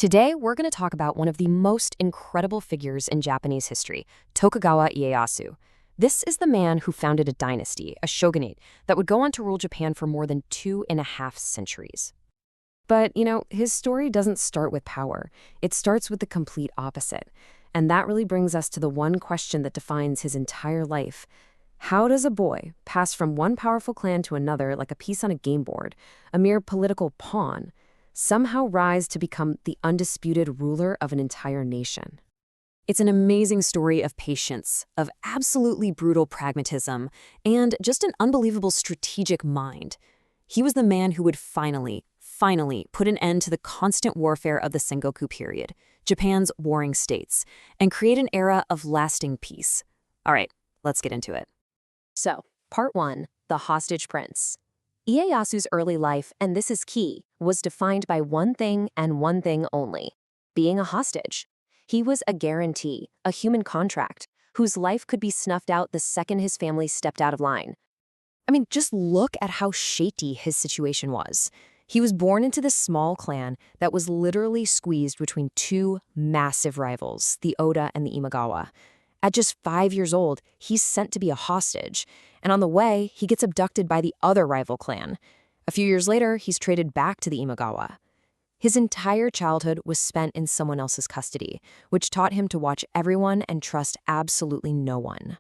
Today, we're going to talk about one of the most incredible figures in Japanese history, Tokugawa Ieyasu. This is the man who founded a dynasty, a shogunate, that would go on to rule Japan for more than 2.5 centuries. But, his story doesn't start with power. It starts with the complete opposite. And that really brings us to the one question that defines his entire life. How does a boy pass from one powerful clan to another like a piece on a game board, a mere political pawn, somehow rise to become the undisputed ruler of an entire nation? It's an amazing story of patience, of absolutely brutal pragmatism, and just an unbelievable strategic mind. He was the man who would finally put an end to the constant warfare of the Sengoku period, Japan's warring states, and create an era of lasting peace. All right, let's get into it. So, Part 1, The Hostage Prince. Ieyasu's early life, and this is key, was defined by one thing and one thing only: being a hostage. He was a guarantee, a human contract, whose life could be snuffed out the second his family stepped out of line. Just look at how shady his situation was. He was born into this small clan that was literally squeezed between two massive rivals, the Oda and the Imagawa. At just 5 years old, he's sent to be a hostage, and on the way, he gets abducted by the other rival clan. A few years later, he's traded back to the Imagawa. His entire childhood was spent in someone else's custody, which taught him to watch everyone and trust absolutely no one.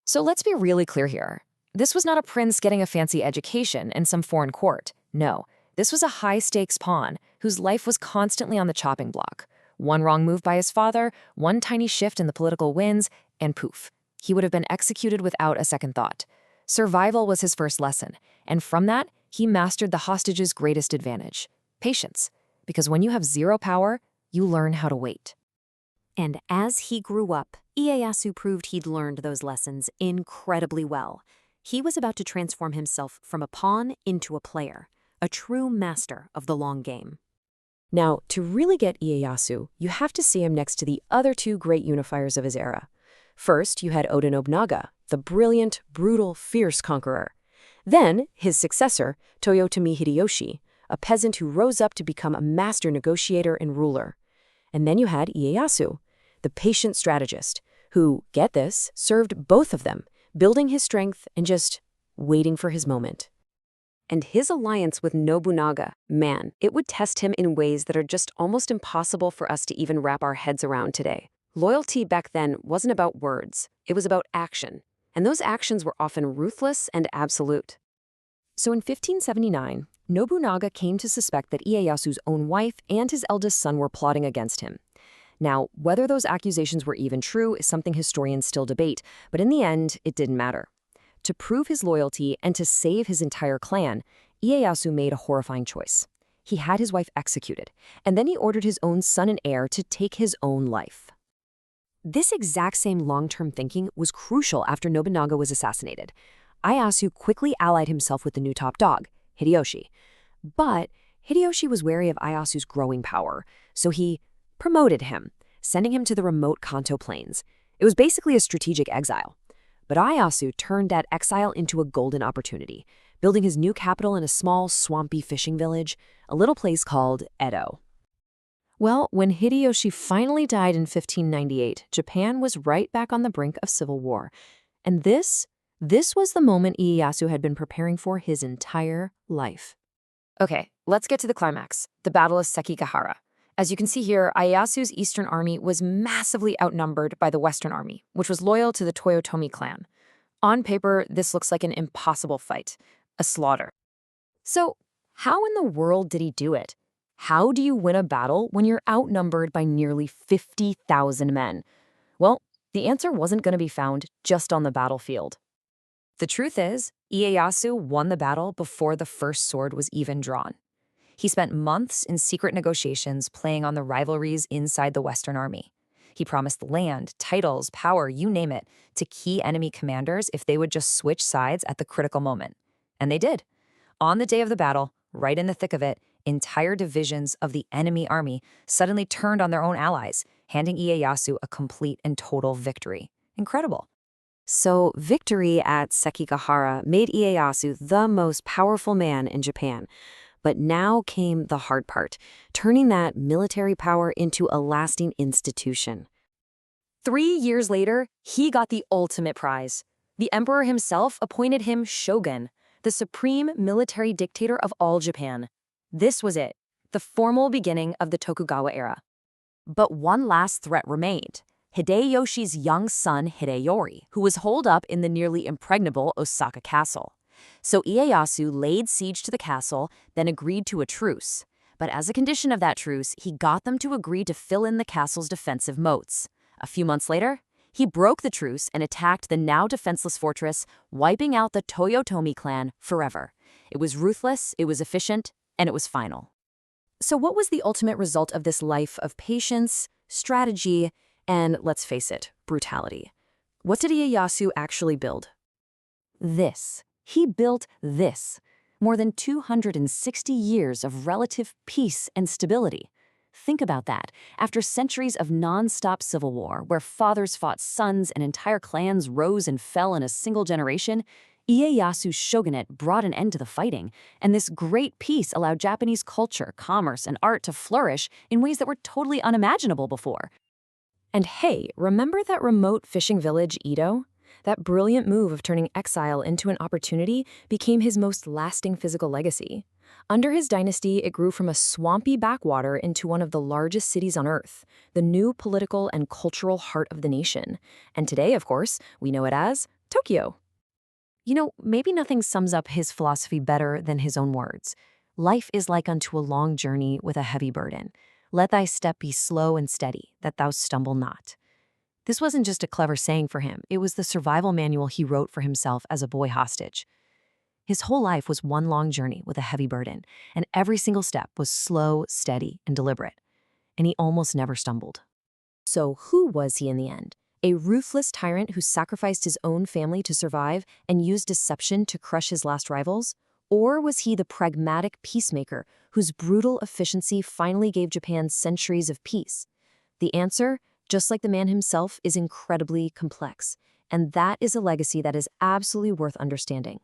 So let's be really clear here. This was not a prince getting a fancy education in some foreign court. No, this was a high-stakes pawn whose life was constantly on the chopping block. One wrong move by his father, one tiny shift in the political winds, and poof, he would have been executed without a second thought. Survival was his first lesson, and from that, he mastered the hostage's greatest advantage: patience. Because when you have zero power, you learn how to wait. And as he grew up, Ieyasu proved he'd learned those lessons incredibly well. He was about to transform himself from a pawn into a player, a true master of the long game. Now, to really get Ieyasu, you have to see him next to the other two great unifiers of his era. First, you had Oda Nobunaga, the brilliant, brutal, fierce conqueror. Then, his successor, Toyotomi Hideyoshi, a peasant who rose up to become a master negotiator and ruler. And then you had Ieyasu, the patient strategist, who, get this, served both of them, building his strength and just waiting for his moment. And his alliance with Nobunaga, man, it would test him in ways that are just almost impossible for us to even wrap our heads around today. Loyalty back then wasn't about words, it was about action. And those actions were often ruthless and absolute. So in 1579, Nobunaga came to suspect that Ieyasu's own wife and his eldest son were plotting against him. Now, whether those accusations were even true is something historians still debate, but in the end, it didn't matter. To prove his loyalty and to save his entire clan, Ieyasu made a horrifying choice. He had his wife executed, and then he ordered his own son and heir to take his own life. This exact same long-term thinking was crucial after Nobunaga was assassinated. Ieyasu quickly allied himself with the new top dog, Hideyoshi. But Hideyoshi was wary of Ieyasu's growing power, so he promoted him, sending him to the remote Kanto plains. It was basically a strategic exile. But Ieyasu turned that exile into a golden opportunity, building his new capital in a small, swampy fishing village, a little place called Edo. Well, when Hideyoshi finally died in 1598, Japan was right back on the brink of civil war. And this was the moment Ieyasu had been preparing for his entire life. Okay, let's get to the climax, the Battle of Sekigahara. As you can see here, Ieyasu's eastern army was massively outnumbered by the western army, which was loyal to the Toyotomi clan. On paper, this looks like an impossible fight, a slaughter. So, how in the world did he do it? How do you win a battle when you're outnumbered by nearly 50,000 men? Well, the answer wasn't going to be found just on the battlefield. The truth is, Ieyasu won the battle before the first sword was even drawn. He spent months in secret negotiations playing on the rivalries inside the Western Army. He promised land, titles, power, you name it, to key enemy commanders if they would just switch sides at the critical moment. And they did. On the day of the battle, right in the thick of it, entire divisions of the enemy army suddenly turned on their own allies, handing Ieyasu a complete and total victory. Incredible. So, victory at Sekigahara made Ieyasu the most powerful man in Japan. But now came the hard part, turning that military power into a lasting institution. 3 years later, he got the ultimate prize. The emperor himself appointed him Shogun, the supreme military dictator of all Japan. This was it, the formal beginning of the Tokugawa era. But one last threat remained. Hideyoshi's young son Hideyori, who was holed up in the nearly impregnable Osaka castle. So Ieyasu laid siege to the castle, then agreed to a truce. But as a condition of that truce, he got them to agree to fill in the castle's defensive moats. A few months later, he broke the truce and attacked the now defenseless fortress, wiping out the Toyotomi clan forever. It was ruthless, it was efficient, and it was final. So what was the ultimate result of this life of patience, strategy, and, let's face it, brutality? What did Ieyasu actually build? This. He built this. More than 260 years of relative peace and stability. Think about that. After centuries of non-stop civil war, where fathers fought sons and entire clans rose and fell in a single generation, Ieyasu's shogunate brought an end to the fighting, and this great peace allowed Japanese culture, commerce, and art to flourish in ways that were totally unimaginable before. And hey, remember that remote fishing village, Edo? That brilliant move of turning exile into an opportunity became his most lasting physical legacy. Under his dynasty, it grew from a swampy backwater into one of the largest cities on Earth, the new political and cultural heart of the nation. And today, of course, we know it as Tokyo. You know, maybe nothing sums up his philosophy better than his own words. Life is like unto a long journey with a heavy burden. Let thy step be slow and steady, that thou stumble not. This wasn't just a clever saying for him, it was the survival manual he wrote for himself as a boy hostage. His whole life was one long journey with a heavy burden, and every single step was slow, steady, and deliberate. And he almost never stumbled. So who was he in the end? A ruthless tyrant who sacrificed his own family to survive and used deception to crush his last rivals? Or was he the pragmatic peacemaker whose brutal efficiency finally gave Japan centuries of peace? The answer, just like the man himself, is incredibly complex, and that is a legacy that is absolutely worth understanding.